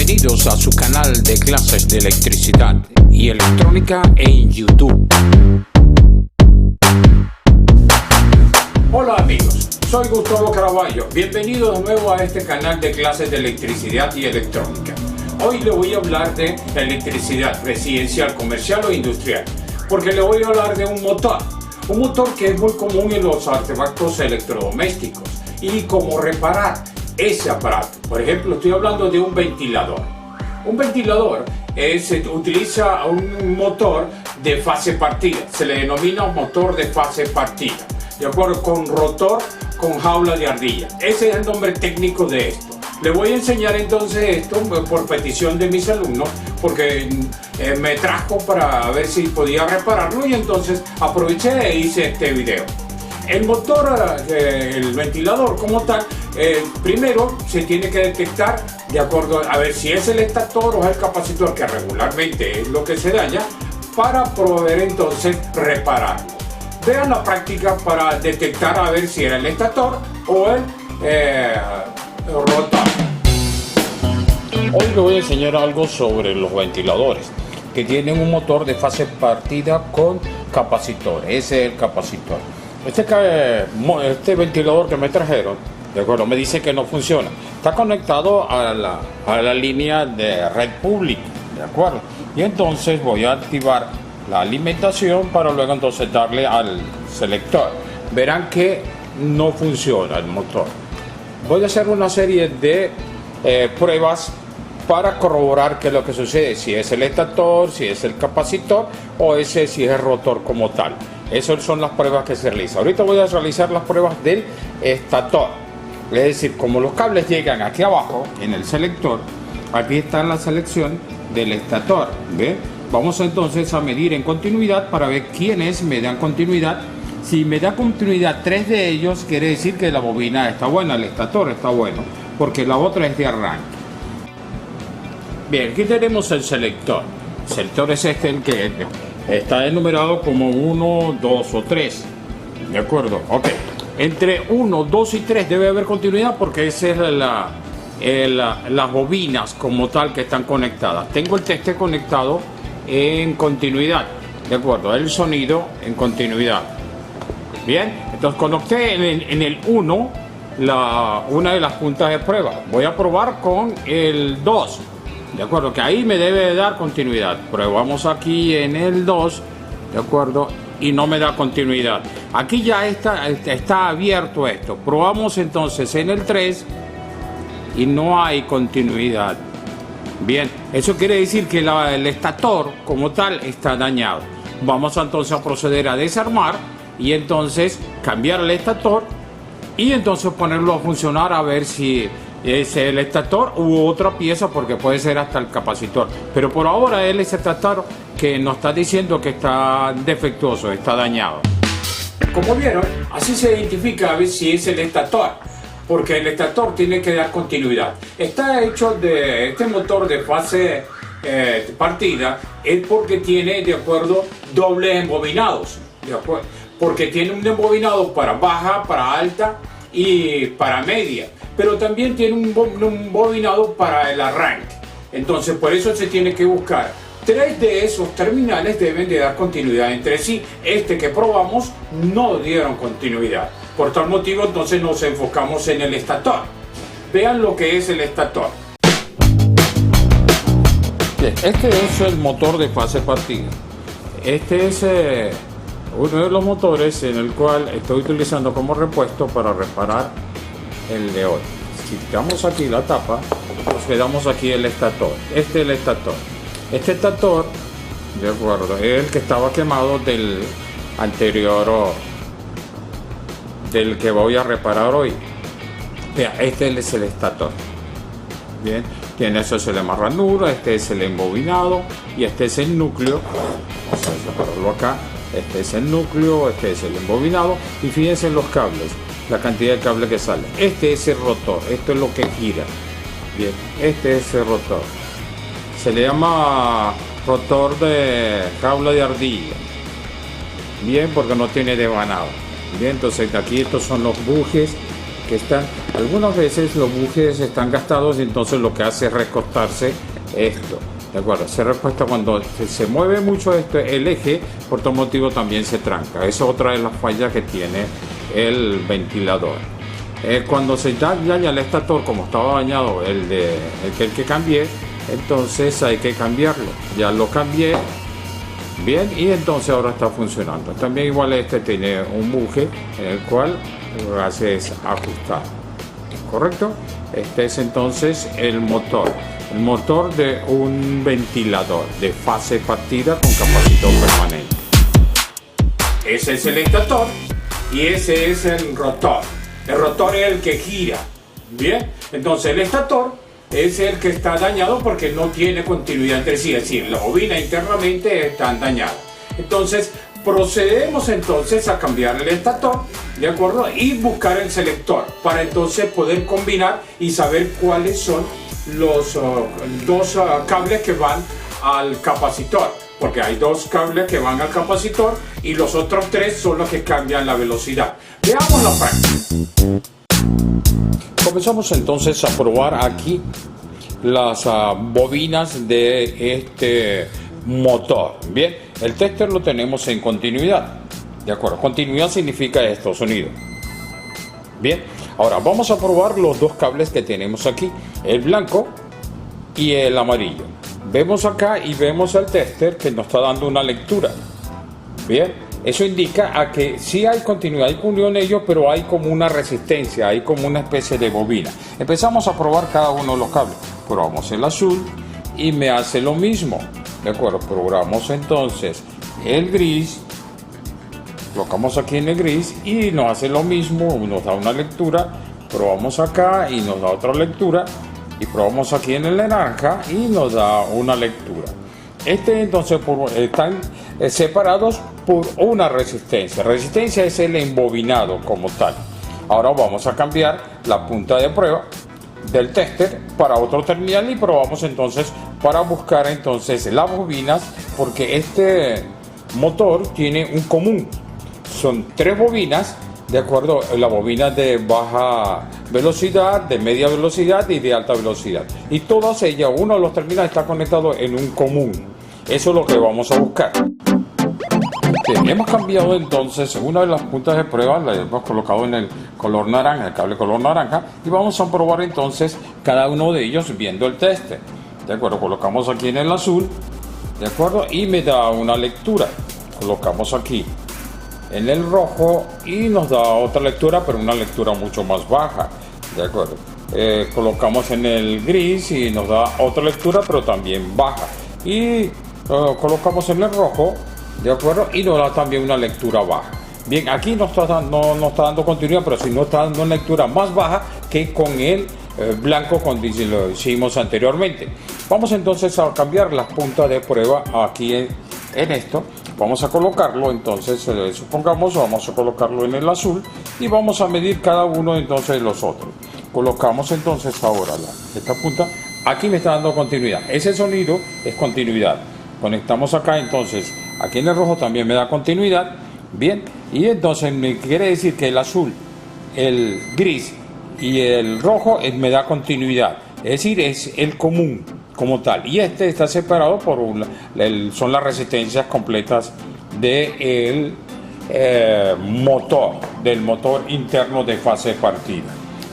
Bienvenidos a su canal de clases de electricidad y electrónica en YouTube. Hola amigos, soy Gustavo Caraballo. Bienvenidos de nuevo a este canal de clases de electricidad y electrónica. Hoy le voy a hablar de la electricidad residencial, comercial o industrial, porque le voy a hablar de un motor que es muy común en los artefactos electrodomésticos y cómo reparar ese aparato. Por ejemplo, estoy hablando de un ventilador. Un ventilador utiliza un motor de fase partida, se le denomina un motor de fase partida, de acuerdo, con rotor con jaula de ardilla. Ese es el nombre técnico de esto. Le voy a enseñar entonces esto por petición de mis alumnos, porque me trajo para ver si podía repararlo y entonces aproveché e hice este video. El motor, el ventilador como tal, primero se tiene que detectar de acuerdo a ver si es el estator o es el capacitor, que regularmente es lo que se daña, para poder entonces repararlo. Vean la práctica para detectar a ver si era el estator o el rotor. Hoy le voy a enseñar algo sobre los ventiladores que tienen un motor de fase partida con capacitor. Ese es el capacitor. Este ventilador que me trajeron, de acuerdo, me dice que no funciona. Está conectado a la línea de red pública, de acuerdo. Y entonces voy a activar la alimentación para luego entonces darle al selector. Verán que no funciona el motor. Voy a hacer una serie de pruebas para corroborar qué es lo que sucede, si es el estator, si es el capacitor o si es el rotor como tal. Esas son las pruebas que se realizan. Ahorita voy a realizar las pruebas del estator. Es decir, como los cables llegan aquí abajo en el selector, aquí está la selección del estator. ¿Ve? Vamos entonces a medir en continuidad para ver quiénes me dan continuidad. Si me da continuidad 3 de ellos, quiere decir que la bobina está buena, el estator está bueno, porque la otra es de arranque. Bien, aquí tenemos el selector. El selector es este, el que está enumerado como 1, 2 o 3. ¿De acuerdo? Ok. Entre 1, 2 y 3 debe haber continuidad porque esa es las bobinas como tal que están conectadas. Tengo el teste conectado en continuidad. ¿De acuerdo? El sonido en continuidad. Bien. Entonces conecté en el 1 una de las puntas de prueba. Voy a probar con el 2. De acuerdo, que ahí me debe de dar continuidad. Probamos aquí en el 2, de acuerdo, y no me da continuidad. Aquí ya está abierto esto. Probamos entonces en el 3 y no hay continuidad. Bien, eso quiere decir que el estator como tal está dañado. Vamos entonces a proceder a desarmar y entonces cambiar el estator y entonces ponerlo a funcionar a ver si es el estator u otra pieza, porque puede ser hasta el capacitor, pero por ahora él es el estator que nos está diciendo que está defectuoso, está dañado. Como vieron, así se identifica a ver si es el estator, porque el estator tiene que dar continuidad. Está hecho de este motor de fase partida, es porque tiene, de acuerdo, dobles embobinados, de acuerdo, porque tiene un embobinado para baja, para alta y para media, pero también tiene un bobinado para el arranque. Entonces por eso se tiene que buscar 3 de esos terminales deben de dar continuidad entre sí. Este que probamos no dieron continuidad, por tal motivo entonces nos enfocamos en el estator. Vean lo que es el estator. Bien, este es el motor de fase partida. Este es uno de los motores en el cual estoy utilizando como repuesto para reparar el de hoy. Si quitamos aquí la tapa, nos quedamos aquí el estator. Este es el estator. Este estator, de acuerdo, es el que estaba quemado del anterior, del que voy a reparar hoy. Vea, este es el estator. Bien, tiene eso, es la ranura, este es el embobinado y este es el núcleo. Vamos a separarlo acá. Este es el núcleo, este es el embobinado y fíjense en los cables, la cantidad de cable que sale. Este es el rotor, esto es lo que gira. Bien, este es el rotor. Se le llama rotor de jaula de ardilla. Bien, porque no tiene devanado. Bien, entonces aquí estos son los bujes que están, algunas veces los bujes están gastados y entonces lo que hace es recostarse esto. ¿De acuerdo? Se recuesta cuando se mueve mucho el eje, por todo motivo también se tranca. Esa es otra de las fallas que tiene el ventilador. Cuando se daña el estator, como estaba dañado el que cambié, entonces hay que cambiarlo. Ya lo cambié, bien, y entonces ahora está funcionando. También igual este tiene un buje en el cual lo que hace es ajustar. ¿Correcto? Este es entonces el motor de un ventilador de fase partida con capacitor permanente. Ese es el estator y ese es el rotor. El rotor es el que gira. Bien, entonces el estator es el que está dañado porque no tiene continuidad entre sí, es decir, la bobina internamente está dañada. Entonces procedemos entonces a cambiar el estator, ¿de acuerdo? Y buscar el selector para entonces poder combinar y saber cuáles son los dos cables que van al capacitor, porque hay dos cables que van al capacitor y los otros tres son los que cambian la velocidad. Veamos la práctica. Comenzamos entonces a probar aquí las bobinas de este motor. Bien, el tester lo tenemos en continuidad. De acuerdo, continuidad significa esto, sonido. Bien, ahora vamos a probar los dos cables que tenemos aquí, el blanco y el amarillo. Vemos acá y vemos el tester que nos está dando una lectura. Bien, eso indica a que sí hay continuidad y unión en ellos, pero hay como una resistencia, hay como una especie de bobina. Empezamos a probar cada uno de los cables. Probamos el azul y me hace lo mismo. De acuerdo, probamos entonces el gris. Colocamos aquí en el gris y nos hace lo mismo, nos da una lectura. Probamos acá y nos da otra lectura. Y probamos aquí en el naranja y nos da una lectura. Entonces están separados por una resistencia. Resistencia es el embobinado como tal. Ahora vamos a cambiar la punta de prueba del tester para otro terminal y probamos entonces para buscar entonces las bobinas, porque este motor tiene un común. Son tres bobinas, de acuerdo, la bobina de baja velocidad, de media velocidad y de alta velocidad. Y todas ellas, uno de los terminales está conectado en un común. Eso es lo que vamos a buscar. Bien, hemos cambiado entonces una de las puntas de prueba, la hemos colocado en el color naranja, el cable color naranja, y vamos a probar entonces cada uno de ellos viendo el tester. De acuerdo, colocamos aquí en el azul, de acuerdo, y me da una lectura. Colocamos aquí en el rojo y nos da otra lectura, pero una lectura mucho más baja, de acuerdo. Colocamos en el gris y nos da otra lectura, pero también baja. Y colocamos en el rojo, de acuerdo, y nos da también una lectura baja. Bien, aquí no está dando continuidad, pero sí nos está dando una lectura más baja que con el blanco como lo hicimos anteriormente. Vamos entonces a cambiar las puntas de prueba aquí en esto. Vamos a colocarlo entonces, supongamos, vamos a colocarlo en el azul y vamos a medir cada uno entonces de los otros. Colocamos entonces ahora esta punta. Aquí me está dando continuidad. Ese sonido es continuidad. Conectamos acá entonces. Aquí en el rojo también me da continuidad. Bien. Y entonces me quiere decir que el azul, el gris y el rojo me da continuidad. Es decir, es el común como tal. Y este está separado por son las resistencias completas del motor, del motor interno de fase partida.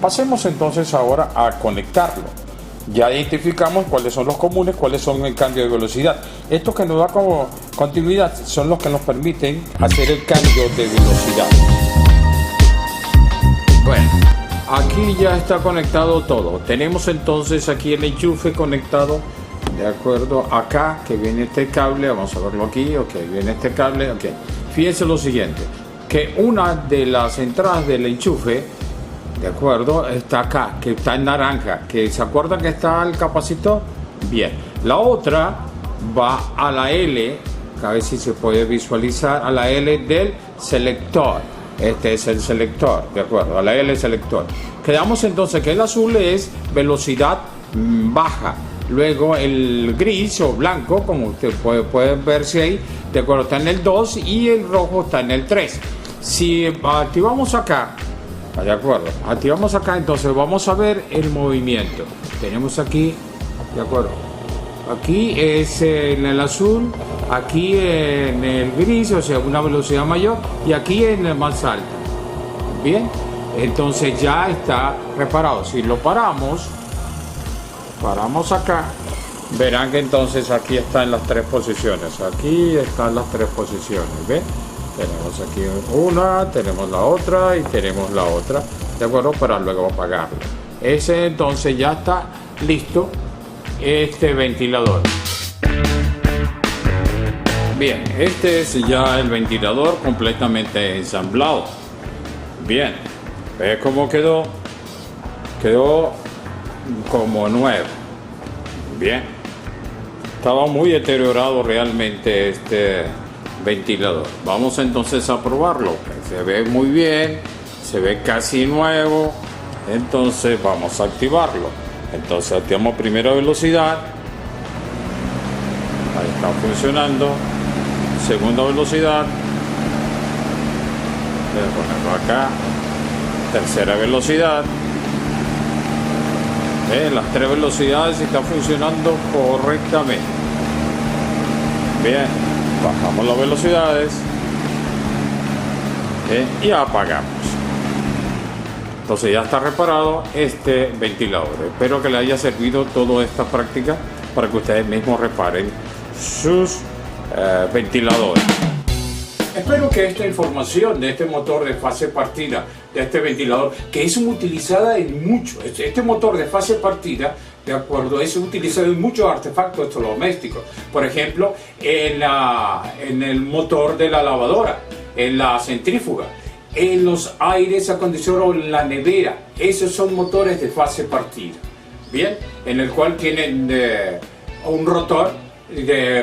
Pasemos entonces ahora a conectarlo. Ya identificamos cuáles son los comunes, cuáles son el cambio de velocidad. Estos que nos da como continuidad son los que nos permiten hacer el cambio de velocidad. Bueno, aquí ya está conectado todo. Tenemos entonces aquí el enchufe conectado, de acuerdo, acá que viene este cable. Vamos a verlo aquí, ok, viene este cable, ok. Fíjense lo siguiente, que una de las entradas del enchufe, de acuerdo, está acá, que está en naranja, que se acuerdan que está el capacitor. Bien, la otra va a la L, a ver si se puede visualizar, a la L del selector. Este es el selector, de acuerdo, a la L selector. Quedamos entonces que el azul es velocidad baja, luego el gris o blanco, como usted puede verse ahí, de acuerdo, está en el 2 y el rojo está en el 3. Si activamos acá ¿De acuerdo? Activamos acá, entonces vamos a ver el movimiento. Tenemos aquí, ¿de acuerdo? Aquí es en el azul, aquí en el gris, o sea, una velocidad mayor, y aquí en el más alto. Bien, entonces ya está reparado. Si lo paramos acá, verán que entonces aquí están las tres posiciones. Aquí están las tres posiciones, ¿ven? Tenemos aquí una, tenemos la otra y tenemos la otra, ¿de acuerdo? Para luego apagarlo. Ese entonces ya está listo este ventilador. Bien, este es ya el ventilador completamente ensamblado. Bien, ¿ves cómo quedó? Quedó como nuevo. Bien, estaba muy deteriorado realmente este ventilador. Vamos entonces a probarlo. Se ve muy bien, se ve casi nuevo. Entonces vamos a activarlo. Entonces activamos primera velocidad. Ahí está funcionando. Segunda velocidad. Voy a ponerlo acá. Tercera velocidad. Las tres velocidades están funcionando correctamente. Bien, bajamos las velocidades y apagamos. Entonces ya está reparado este ventilador. Espero que le haya servido toda esta práctica para que ustedes mismos reparen sus ventiladores. Espero que esta información de este motor de fase partida, de este ventilador, que es utilizada en mucho, este motor de fase partida, de acuerdo, es utilizado en muchos artefactos domésticos. Por ejemplo, en el motor de la lavadora, en la centrífuga, en los aires acondicionados, en la nevera. Esos son motores de fase partida. Bien, en el cual tienen un rotor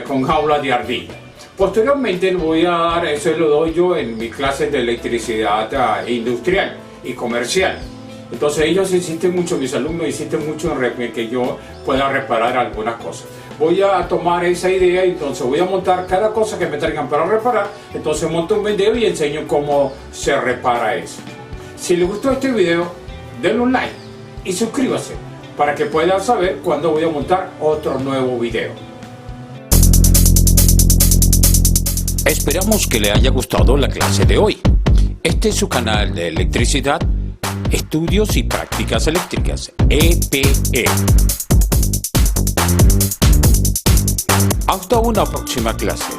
con jaula de ardilla. Posteriormente lo voy a dar, eso lo doy yo en mis clases de electricidad industrial y comercial. Entonces ellos insisten mucho, mis alumnos insisten mucho en que yo pueda reparar algunas cosas. Voy a tomar esa idea y entonces voy a montar cada cosa que me traigan para reparar. Entonces monto un video y enseño cómo se repara eso. Si les gustó este video, denle un like y suscríbase para que puedan saber cuándo voy a montar otro nuevo video. Esperamos que le haya gustado la clase de hoy. Este es su canal de electricidad, estudios y prácticas eléctricas, EPE. Hasta una próxima clase.